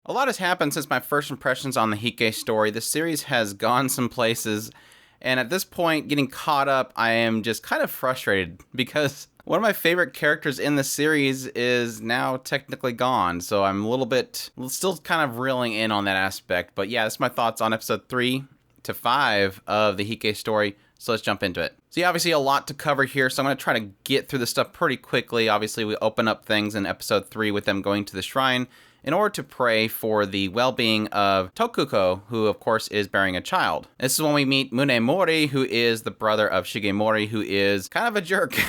A lot has happened since my first impressions on the Heike story. The series has gone some places, and at this point, getting caught up, I am just kind of frustrated because one of my favorite characters in the series is now technically gone, so I'm a little bit, still kind of reeling in on that aspect. But yeah, that's my thoughts on episode 3 to 5 of the Heike story, so let's jump into it. So yeah, obviously a lot to cover here, so I'm going to try to get through the stuff pretty quickly. Obviously, we open up things in episode 3 with them going to the shrine in order to pray for the well-being of Tokuko, who of course is bearing a child. This is when we meet Munemori, who is the brother of Shigemori, who is kind of a jerk.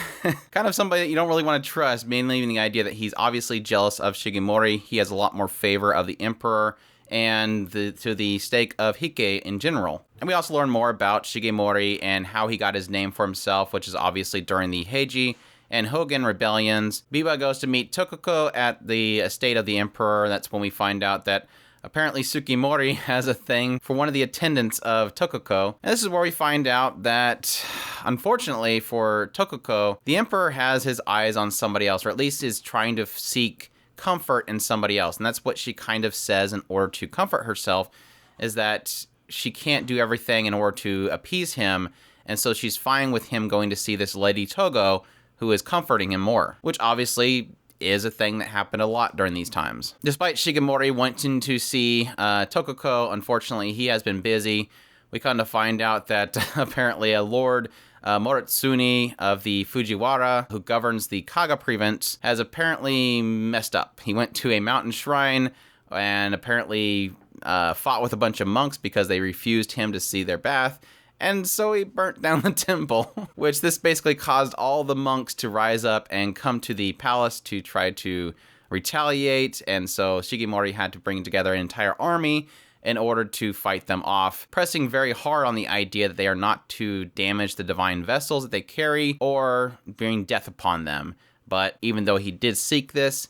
Kind of somebody that you don't really want to trust, mainly in the idea that he's obviously jealous of Shigemori. He has a lot more favor of the emperor and to the stake of Heike in general. And we also learn more about Shigemori and how he got his name for himself, which is obviously during the Heiji and Hogan rebellions. Biba goes to meet Tokuko at the estate of the emperor. That's when we find out that apparently Sukimori has a thing for one of the attendants of Tokuko. And this is where we find out that, unfortunately for Tokuko, the emperor has his eyes on somebody else, or at least is trying to seek comfort in somebody else. And that's what she kind of says in order to comfort herself, is that she can't do everything in order to appease him. And so she's fine with him going to see this Lady Togo, who is comforting him more, which obviously is a thing that happened a lot during these times. Despite Shigemori wanting to see Tokuko, unfortunately, he has been busy. We kind of find out that apparently a Lord Moritsune of the Fujiwara, who governs the Kaga province, has apparently messed up. He went to a mountain shrine and apparently fought with a bunch of monks because they refused him to see their bath. And so he burnt down the temple, which this basically caused all the monks to rise up and come to the palace to try to retaliate. And so Shigemori had to bring together an entire army in order to fight them off, pressing very hard on the idea that they are not to damage the divine vessels that they carry or bring death upon them. But even though he did seek this,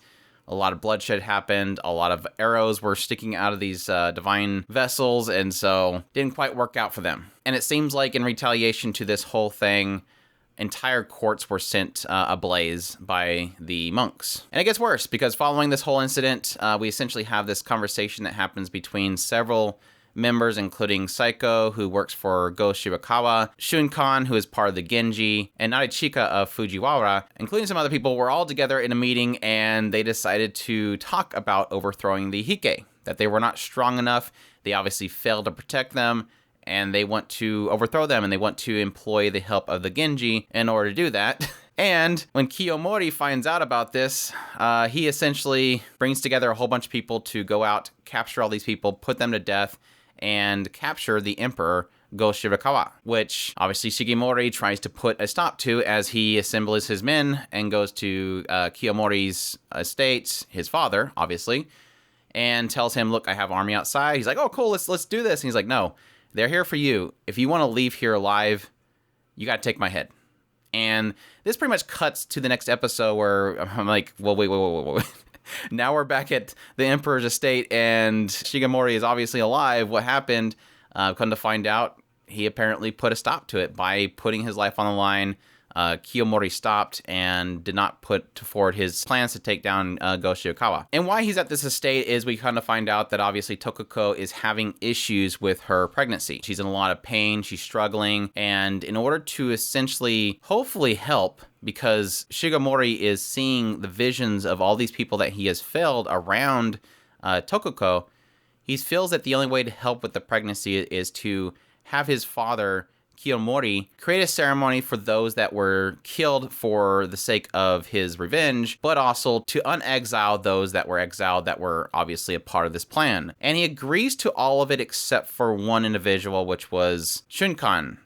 a lot of bloodshed happened, a lot of arrows were sticking out of these divine vessels, and so didn't quite work out for them. And it seems like in retaliation to this whole thing, entire courts were sent ablaze by the monks. And it gets worse, because following this whole incident, we essentially have this conversation that happens between several members, including Saiko, who works for Go Shibakawa, Shunkan, who is part of the Genji, and Narichika of Fujiwara, including some other people, were all together in a meeting, and they decided to talk about overthrowing the Heike, that they were not strong enough, they obviously failed to protect them, and they want to overthrow them, and they want to employ the help of the Genji in order to do that. And when Kiyomori finds out about this, he essentially brings together a whole bunch of people to go out, capture all these people, put them to death, and capture the emperor Go Shibakawa, which obviously Shigemori tries to put a stop to as he assembles his men and goes to Kiyomori's estate, his father, obviously, and tells him, look, I have army outside. He's like, oh, cool, let's do this. And he's like, no, they're here for you. If you want to leave here alive, you got to take my head. And this pretty much cuts to the next episode where I'm like, well, wait. Now we're back at the Emperor's estate, and Shigemori is obviously alive. What happened? Come to find out, he apparently put a stop to it by putting his life on the line. Kiyomori stopped and did not put forward his plans to take down Go Shibakawa. And why he's at this estate is we kind of find out that obviously Tokuko is having issues with her pregnancy. She's in a lot of pain, she's struggling, and in order to essentially hopefully help, because Shigemori is seeing the visions of all these people that he has failed around Tokuko, he feels that the only way to help with the pregnancy is to have his father, Kiyomori, create a ceremony for those that were killed for the sake of his revenge, but also to unexile those that were exiled that were obviously a part of this plan. And he agrees to all of it except for one individual, which was Shunkan.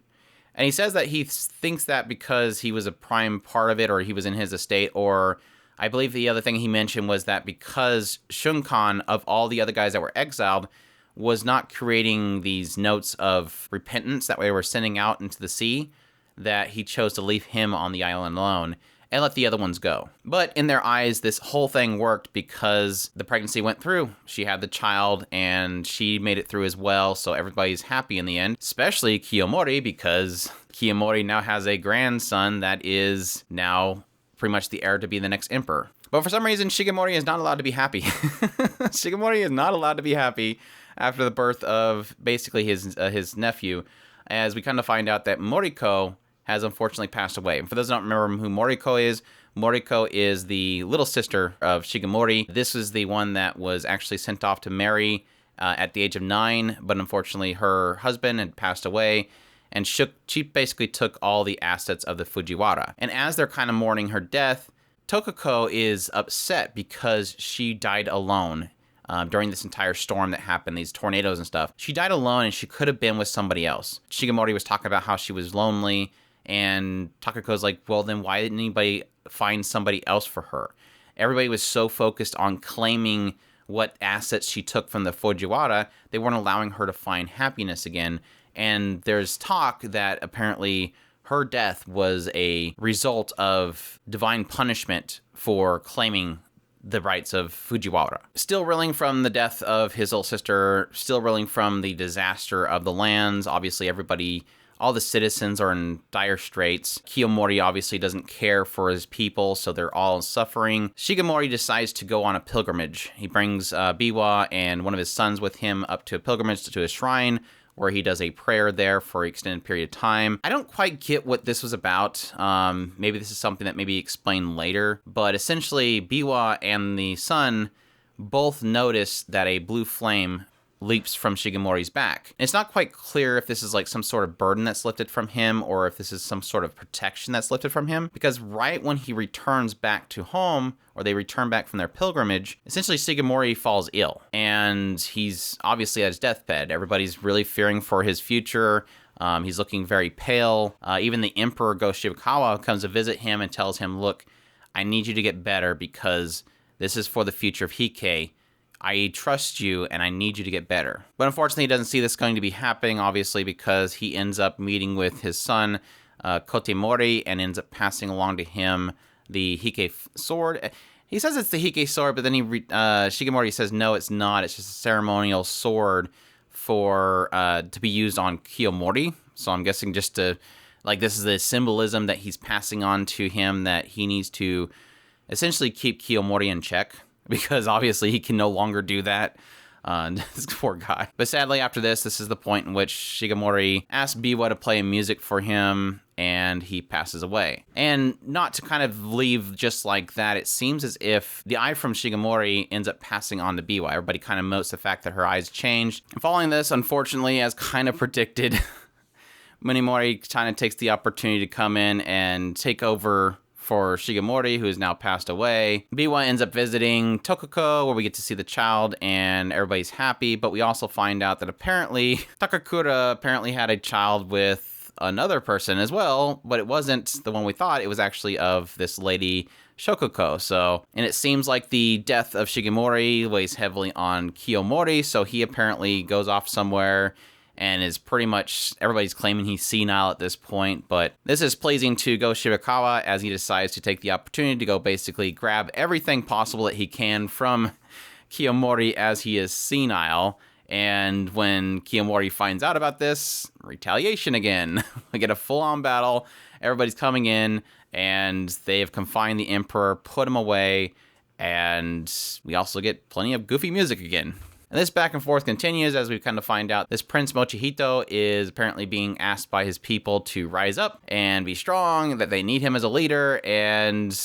And he says that he thinks that because he was a prime part of it, or he was in his estate, or I believe the other thing he mentioned was that because Shunkan, of all the other guys that were exiled, was not creating these notes of repentance that they were sending out into the sea, that he chose to leave him on the island alone and let the other ones go. But in their eyes, this whole thing worked because the pregnancy went through. She had the child and she made it through as well, so everybody's happy in the end, especially Kiyomori, because Kiyomori now has a grandson that is now pretty much the heir to be the next emperor. But for some reason, Shigemori is not allowed to be happy. Shigemori is not allowed to be happy after the birth of basically his nephew, as we kind of find out that Moriko has unfortunately passed away. And for those who don't remember who Moriko is the little sister of Shigemori. This is the one that was actually sent off to marry at the age of 9, but unfortunately her husband had passed away, and she basically took all the assets of the Fujiwara. And as they're kind of mourning her death, Tokiko is upset because she died alone during this entire storm that happened, these tornadoes and stuff. She died alone, and she could have been with somebody else. Shigemori was talking about how she was lonely, and Tokiko's like, well, then why didn't anybody find somebody else for her? Everybody was so focused on claiming what assets she took from the Fujiwara, they weren't allowing her to find happiness again. And there's talk that apparently her death was a result of divine punishment for claiming the rights of Fujiwara. Still reeling from the death of his little sister, still reeling from the disaster of the lands. Obviously, all the citizens are in dire straits. Kiyomori obviously doesn't care for his people, so they're all suffering. Shigemori decides to go on a pilgrimage. He brings Biwa and one of his sons with him up to a pilgrimage to a shrine, where he does a prayer there for an extended period of time. I don't quite get what this was about. Maybe this is something that may be explained later, but essentially Biwa and the son both notice that a blue flame leaps from Shigemori's back. And it's not quite clear if this is like some sort of burden that's lifted from him, or if this is some sort of protection that's lifted from him, because right when he returns back to home, or they return back from their pilgrimage, essentially Shigemori falls ill, and he's obviously at his deathbed. Everybody's really fearing for his future. He's looking very pale. Even the Emperor Go Shibakawa comes to visit him and tells him, look, I need you to get better because this is for the future of Heike. I trust you, and I need you to get better. But unfortunately, he doesn't see this going to be happening, obviously, because he ends up meeting with his son, Kotemori, and ends up passing along to him the Heike sword. He says it's the Heike sword, but then Shigemori says, no, it's not. It's just a ceremonial sword to be used on Kiyomori. So I'm guessing just to, like, this is the symbolism that he's passing on to him, that he needs to essentially keep Kiyomori in check, because obviously he can no longer do that. This poor guy. But sadly, after this is the point in which Shigemori asks Biwa to play music for him, and he passes away. And not to kind of leave just like that, it seems as if the eye from Shigemori ends up passing on to Biwa. Everybody kind of notes the fact that her eyes changed. And following this, unfortunately, as kind of predicted, Minimori kind of takes the opportunity to come in and take over for Shigemori, who is now passed away. Biwa ends up visiting Tokiko, where we get to see the child, and everybody's happy, but we also find out that apparently Takakura had a child with another person as well, but it wasn't the one we thought. It was actually of this lady Shokoko. And it seems like the death of Shigemori weighs heavily on Kiyomori, so he apparently goes off somewhere and is pretty much, everybody's claiming he's senile at this point, but this is pleasing to Go Shibakawa, as he decides to take the opportunity to go basically grab everything possible that he can from Kiyomori as he is senile. And when Kiyomori finds out about this, retaliation again. We get a full-on battle, everybody's coming in, and they have confined the Emperor, put him away, and we also get plenty of goofy music again. And this back and forth continues as we kind of find out this Prince Mochihito is apparently being asked by his people to rise up and be strong, that they need him as a leader, and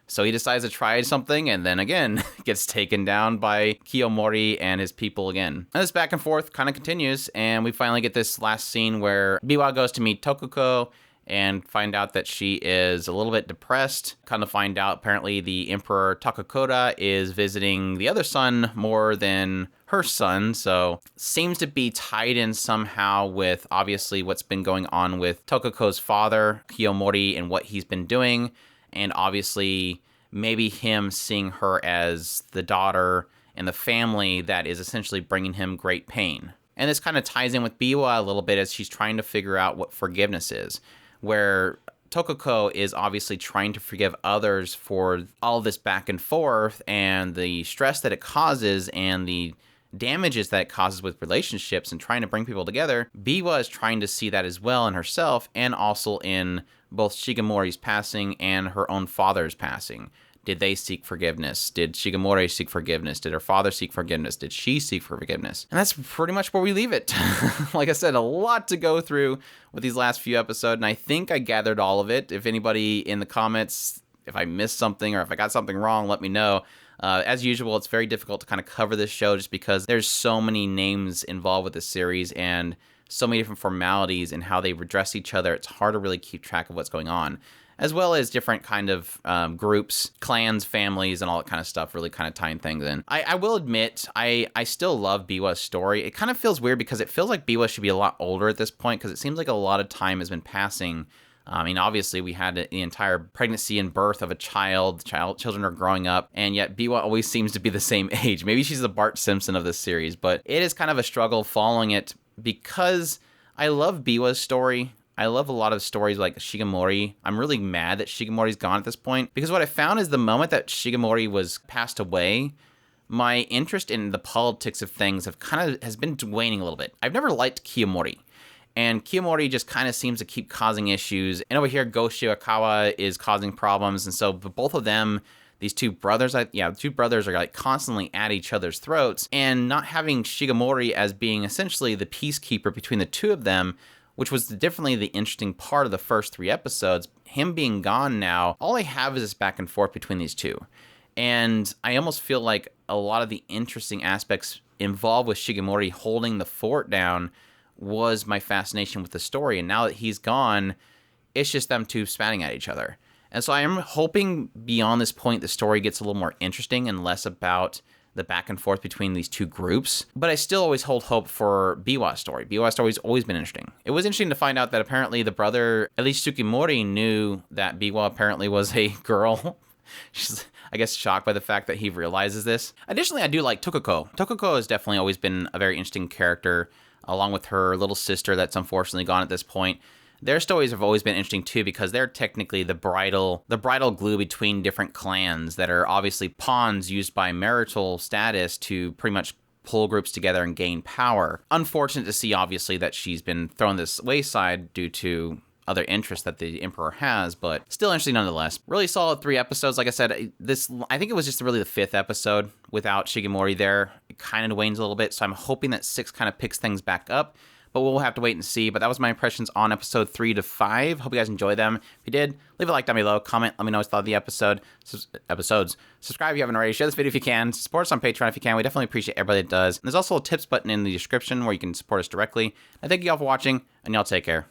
so he decides to try something, and then again gets taken down by Kiyomori and his people again. And this back and forth kind of continues, and we finally get this last scene where Biwa goes to meet Tokiko and find out that she is a little bit depressed. Kind of find out apparently the Emperor Takakura is visiting the other son more than her son, so seems to be tied in somehow with obviously what's been going on with Tokiko's father, Kiyomori, and what he's been doing, and obviously maybe him seeing her as the daughter and the family that is essentially bringing him great pain. And this kind of ties in with Biwa a little bit as she's trying to figure out what forgiveness is, where Tokiko is obviously trying to forgive others for all this back and forth and the stress that it causes and the damages that it causes with relationships and trying to bring people together. Biwa is trying to see that as well in herself, and also in both Shigemori's passing and her own father's passing. Did they seek forgiveness? Did Shigemori seek forgiveness? Did her father seek forgiveness? Did she seek forgiveness? And that's pretty much where we leave it. Like I said, a lot to go through with these last few episodes, and I think I gathered all of it. If anybody in the comments, if I missed something or if I got something wrong, let me know. As usual, it's very difficult to kind of cover this show just because there's so many names involved with this series and so many different formalities and how they redress each other. It's hard to really keep track of what's going on, as well as different kind of groups, clans, families, and all that kind of stuff, really kind of tying things in. I will admit, I still love Biwa's story. It kind of feels weird because it feels like Biwa should be a lot older at this point because it seems like a lot of time has been passing. I mean, obviously, we had the entire pregnancy and birth of a child. Children are growing up, and yet Biwa always seems to be the same age. Maybe she's the Bart Simpson of this series, but it is kind of a struggle following it because I love Biwa's story. I love a lot of stories like Shigemori. I'm really mad that Shigemori's gone at this point because what I found is the moment that Shigemori was passed away, my interest in the politics of things has been waning a little bit. I've never liked Kiyomori. And Kiyomori just kind of seems to keep causing issues. And over here, Go Shirakawa is causing problems. And so both of them, these two brothers, two brothers are like constantly at each other's throats. And not having Shigemori as being essentially the peacekeeper between the two of them, which was definitely the interesting part of the first 3 episodes, him being gone now, all I have is this back and forth between these two. And I almost feel like a lot of the interesting aspects involved with Shigemori holding the fort down was my fascination with the story. And now that he's gone, it's just them two spatting at each other. And so I am hoping beyond this point, the story gets a little more interesting and less about the back and forth between these two groups. But I still always hold hope for Biwa's story. Biwa's story's always been interesting. It was interesting to find out that apparently the brother, at least Tsukimori, knew that Biwa apparently was a girl. She's, I guess, shocked by the fact that he realizes this. Additionally, I do like Tokoko. Tokoko has definitely always been a very interesting character, along with her little sister that's unfortunately gone at this point. Their stories have always been interesting too because they're technically the bridal glue between different clans that are obviously pawns used by marital status to pretty much pull groups together and gain power. Unfortunate to see, obviously, that she's been thrown this wayside due to other interests that the Emperor has, but still interesting nonetheless. Really solid 3 episodes. Like I said, I think it was just really the 5th episode without Shigemori there. It kind of wanes a little bit, so I'm hoping that 6 kind of picks things back up, but we'll have to wait and see. But that was my impressions on episode 3 to 5. Hope you guys enjoyed them. If you did, leave a like down below, comment, let me know what you thought of the episodes. Subscribe if you haven't already. Share this video if you can. Support us on Patreon if you can. We definitely appreciate everybody that does. And there's also a tips button in the description where you can support us directly. I thank you all for watching, and y'all take care.